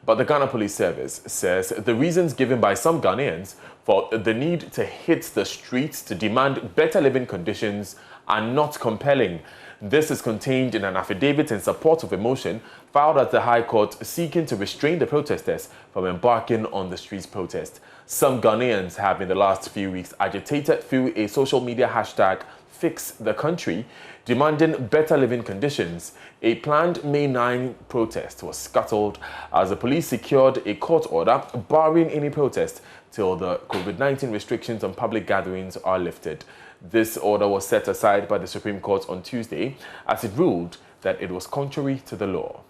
But the Ghana Police Service says the reasons given by some Ghanaians for the need to hit the streets to demand better living conditions are not compelling. This is contained in an affidavit in support of a motion filed at the High Court seeking to restrain the protesters from embarking on the streets protest. Some Ghanaians have in the last few weeks agitated through a social media hashtag Fix the Country, demanding better living conditions. A planned May 9 protest was scuttled as the police secured a court order barring any protest till the COVID-19 restrictions on public gatherings are lifted. This order was set aside by the Supreme Court on Tuesday as it ruled that it was contrary to the law.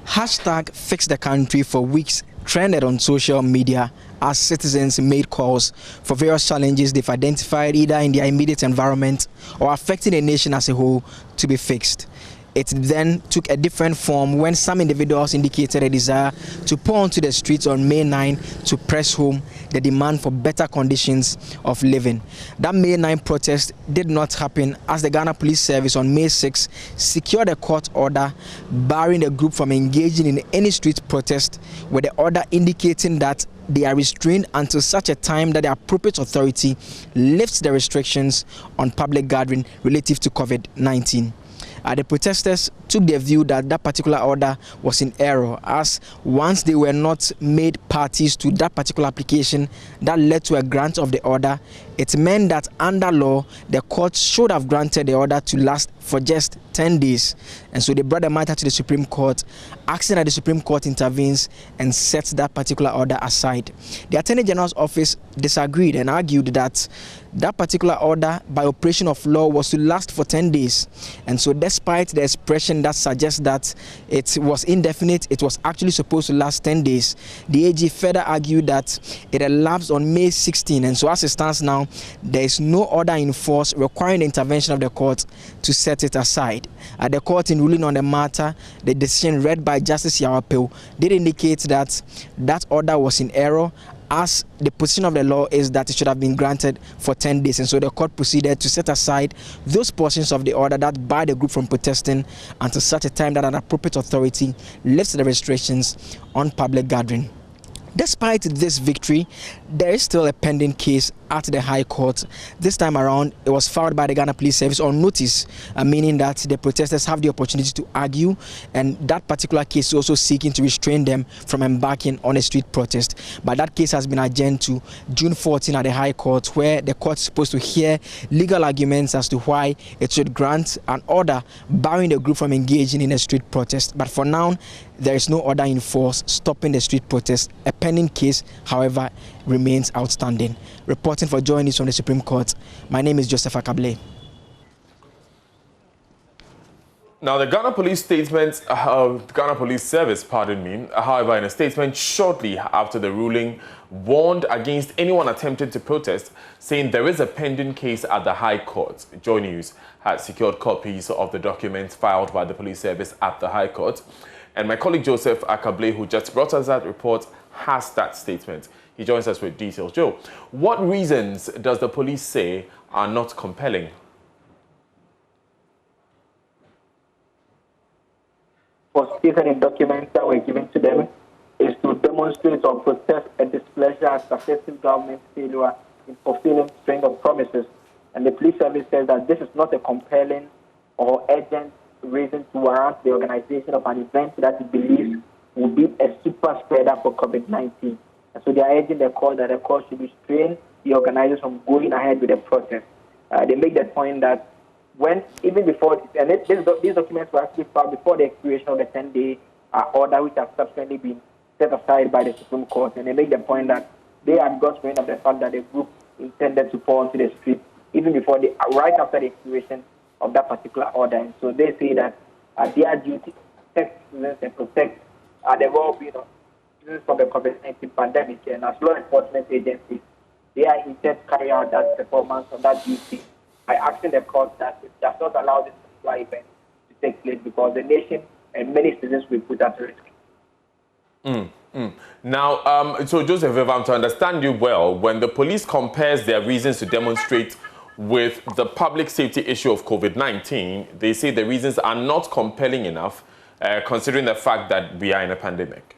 Hashtag Fix the Country for weeks trended on social media as citizens made calls for various challenges they've identified either in their immediate environment or affecting the nation as a whole to be fixed. It then took a different form when some individuals indicated a desire to pour onto the streets on May 9 to press home the demand for better conditions of living. That May 9 protest did not happen as the Ghana Police Service on May 6 secured a court order barring the group from engaging in any street protest, with the order indicating that they are restrained until such a time that the appropriate authority lifts the restrictions on public gathering relative to COVID-19. The protesters took the view that that particular order was in error, as once they were not made parties to that particular application that led to a grant of the order, it meant that under law, the court should have granted the order to last for just 10 days. And so they brought the matter to the Supreme Court, asking that the Supreme Court intervenes and sets that particular order aside. The Attorney General's office disagreed and argued that that particular order, by operation of law, was to last for 10 days. And so despite the expression that suggests that it was indefinite, it was actually supposed to last 10 days. The AG further argued that it elapsed on May 16, and so as it stands now, there is no order in force requiring the intervention of the court to set it aside. The court, in ruling on the matter, the decision read by Justice Yawapel did indicate that that order was in error, as the position of the law is that it should have been granted for 10 days. And so the court proceeded to set aside those portions of the order that bar the group from protesting until such a time that an appropriate authority lifts the restrictions on public gathering. Despite this victory, there is still a pending case at the High Court. This time around, it was filed by the Ghana Police Service on notice, meaning that the protesters have the opportunity to argue, and that particular case is also seeking to restrain them from embarking on a street protest. But that case has been adjourned to June 14 at the High Court, where the court is supposed to hear legal arguments as to why it should grant an order barring the group from engaging in a street protest. But for now, there is no order in force stopping the street protest. A pending case, however, remains outstanding. Reporting for JoyNews from the Supreme Court, my name is Joseph Akable. Now, the Ghana Police Ghana Police Service, however, in a statement shortly after the ruling, warned against anyone attempting to protest, saying there is a pending case at the High Court. JoyNews had secured copies of the documents filed by the Police Service at the High Court. And my colleague Joseph Akable, who just brought us that report, has that statement. He joins us with details. Joe, what reasons does the police say are not compelling? Was stated in documents that were given to them is to demonstrate or protest a displeasure at successive government failure in fulfilling string of promises. And the police service says that this is not a compelling or urgent reason to warrant the organization of an event that it believes will be a super spreader for COVID-19. And so they are urging the court that the court should restrain the organizers from going ahead with the protest. They make the point that even before, and these documents were actually filed before the expiration of the 10-day order, which has subsequently been set aside by the Supreme Court. And they make the point that they had got wind of the fact that the group intended to pour onto the street even before right after the expiration of that particular order. And so they say that their duty to protect citizens and protect the well-being of citizens from the COVID-19 pandemic, and as law enforcement agencies, they are intent to carry out that performance of that duty by asking the court that it does not allow this particular event to take place because the nation and many citizens will put at risk. Now, so Joseph, if I'm to understand you well, when the police compares their reasons to demonstrate with the public safety issue of COVID-19, they say the reasons are not compelling enough considering the fact that we are in a pandemic?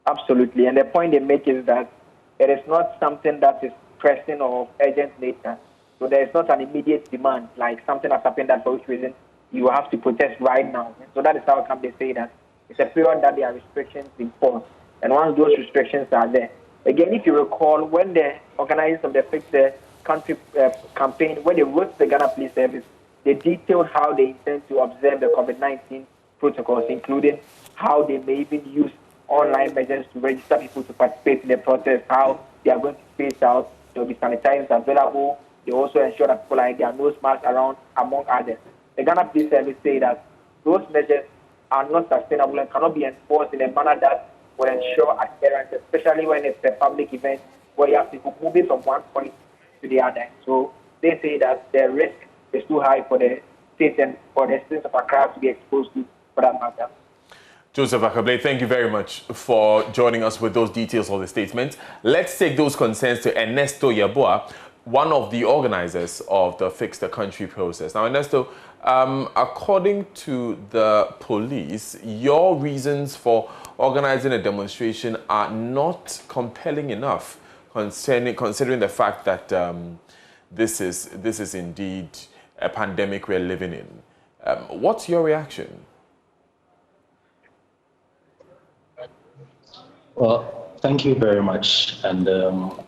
Absolutely. And the point they make is that it is not something that is pressing or of urgent nature. So there is not an immediate demand, like something has happened that for which reason you have to protest right now. And so that is how come they say that it's a period that there are restrictions in force. And once those restrictions are there, again, if you recall, when the organizers of the Fix the Country campaign, when they wrote the Ghana Police Service, they detailed how they intend to observe the COVID-19 protocols, including how they may even use online measures to register people to participate in the protest, how they are going to space out, there will be sanitizers available. They also ensure that people are in their nose masks around, among others. The Ghana Police Service say that those measures are not sustainable and cannot be enforced in a manner that will ensure adherence, especially when it's a public event where you have people moving from one point to the other. So they say that the risk is too high for the state and for the citizens of Accra to be exposed to, for that matter. Joseph Akable, thank you very much for joining us with those details of the statement. Let's take those concerns to Ernesto Yeboah, one of the organizers of the Fix the Country process. Now, Ernesto, according to the police, your reasons for organizing a demonstration are not compelling enough, considering the fact that this is indeed a pandemic we're living in. What's your reaction? Well, thank you very much, and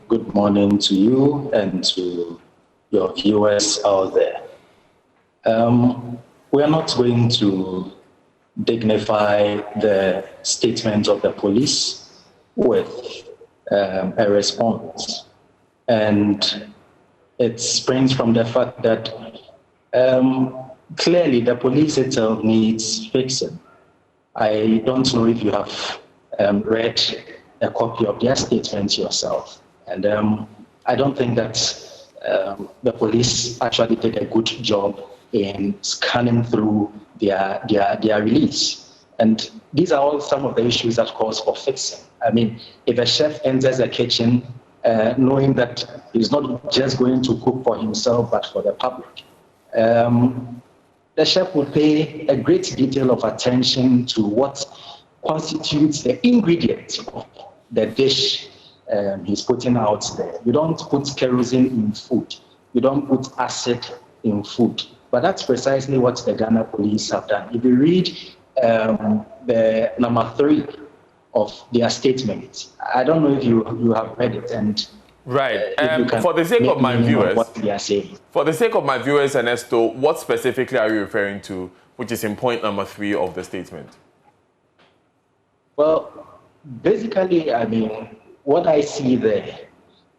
good morning to you and to your viewers out there. We are not going to dignify the statement of the police with a response. And it springs from the fact that clearly the police itself needs fixing. I don't know if you have read a copy of their statement yourself. And I don't think that the police actually did a good job in scanning through their release. And these are all some of the issues that calls for fixing. I mean, if a chef enters a kitchen knowing that he's not just going to cook for himself, but for the public, the chef would pay a great deal of attention to what constitutes the ingredient of the dish he's putting out there. You don't put kerosene in food. You don't put acid in food. But that's precisely what the Ghana police have done. If you read the number 3 of their statement, I don't know if you have read it. And right. For the sake of my viewers, what they are saying. For the sake of my viewers, Ernesto, what specifically are you referring to, which is in point number 3 of the statement? Well, basically, I mean, what I see there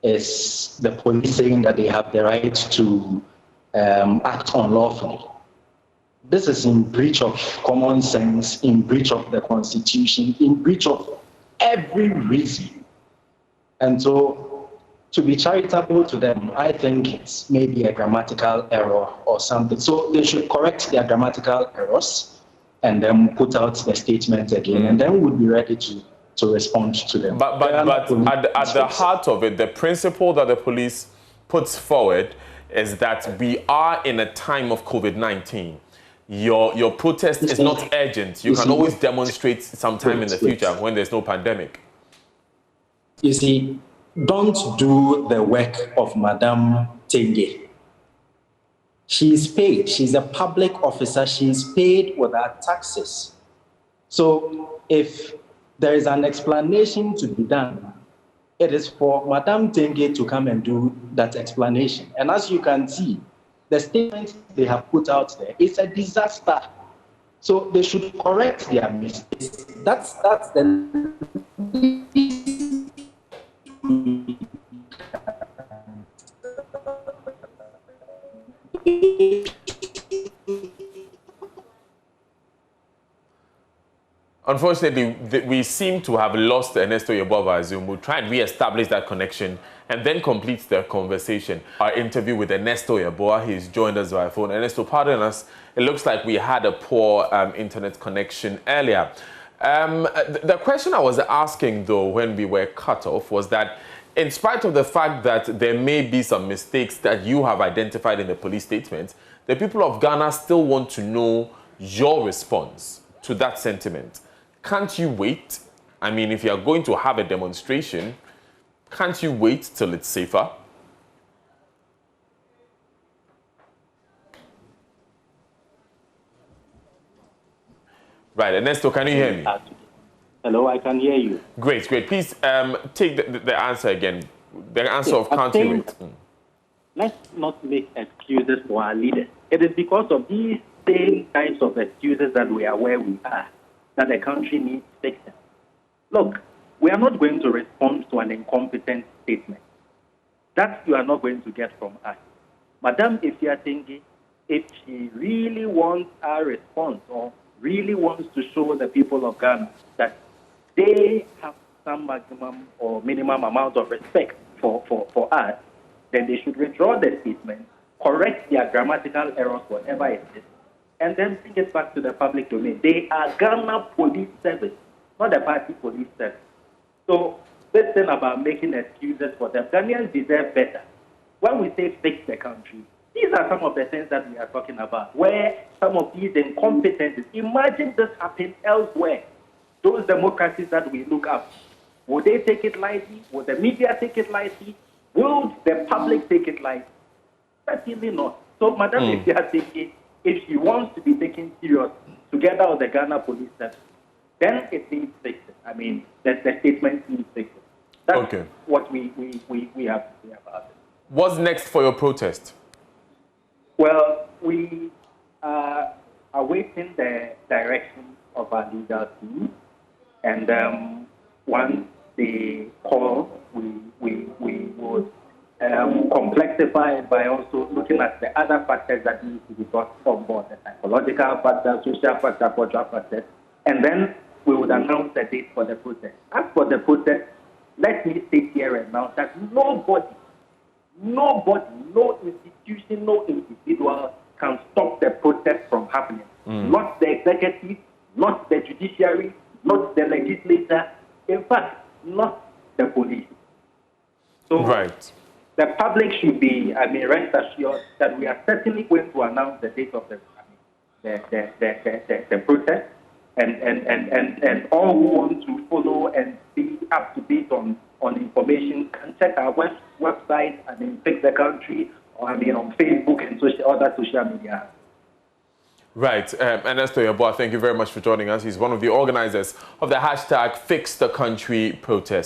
is the police saying that they have the right to act unlawfully. This is in breach of common sense, in breach of the Constitution, in breach of every reason. And so, to be charitable to them, I think it's maybe a grammatical error or something. So they should correct their grammatical errors and then put out the statement again, and then we'll be ready to respond to them. But at the heart of it, the principle that the police puts forward is that we are in a time of COVID-19. Your protest is not urgent. You can always demonstrate sometime in the future when there's no pandemic. You see, don't do the work of Madame Tenge. She's paid. She's a public officer. She's paid with her taxes. So if there is an explanation to be done, it is for Madame Tenge to come and do that explanation. And as you can see, the statement they have put out there is a disaster. So they should correct their mistakes. That's the Unfortunately, we seem to have lost Ernesto Yeboah Zoom. We'll try and re-establish that connection and then complete the conversation. Our interview with Ernesto Yeboah, he's joined us via phone. Ernesto, pardon us, it looks like we had a poor internet connection earlier. The question I was asking, though, when we were cut off was that in spite of the fact that there may be some mistakes that you have identified in the police statement, the people of Ghana still want to know your response to that sentiment. Can't you wait? I mean, if you are going to have a demonstration, can't you wait till it's safer? Right, Ernesto, can you hear me? Hello, I can hear you. Great. Please take the answer again. The answer of can't you wait? Let's not make excuses for our leaders. It is because of these same kinds of excuses that we are where we are, that the country needs fixing. Look, we are not going to respond to an incompetent statement. That you are not going to get from us. Madam Ifeatingi, if she really wants our response or really wants to show the people of Ghana that they have some maximum or minimum amount of respect for us, then they should withdraw the statement, correct their grammatical errors, whatever it is, and then bring it back to the public domain. They are Ghana Police Service, not the party police service. So this thing about making excuses for them, Ghanaians deserve better. When we say fix the country, these are some of the things that we are talking about, where some of these incompetencies, imagine this happen elsewhere. Those democracies that we look up, would they take it lightly? Would the media take it lightly? Will the public take it lightly? Certainly not. So, Madam, if she wants to be taken seriously together with the Ghana Police Service, then it needs fixing. I mean, the statement needs fixing. That's what we have to say about it. What's next for your protest? Well, we are awaiting the direction of our legal team, and once they call, we would complexify it by also looking at the other factors that need to be brought on board, the psychological factors, social factors, cultural factors, and then we would announce the date for the protest. As for the protest, let me state here and now that nobody, no institution, no individual can stop the protest from happening. Not the executive, not the judiciary, not the legislature, in fact, not the police. So the public should be, rest assured that we are certainly going to announce the date of the protest, and all who want to follow and be up to date on information can check our website, Fix the Country, or on Facebook and other social media. Right. Ernesto Yeboah, thank you very much for joining us. He's one of the organizers of the #FixTheCountry protest.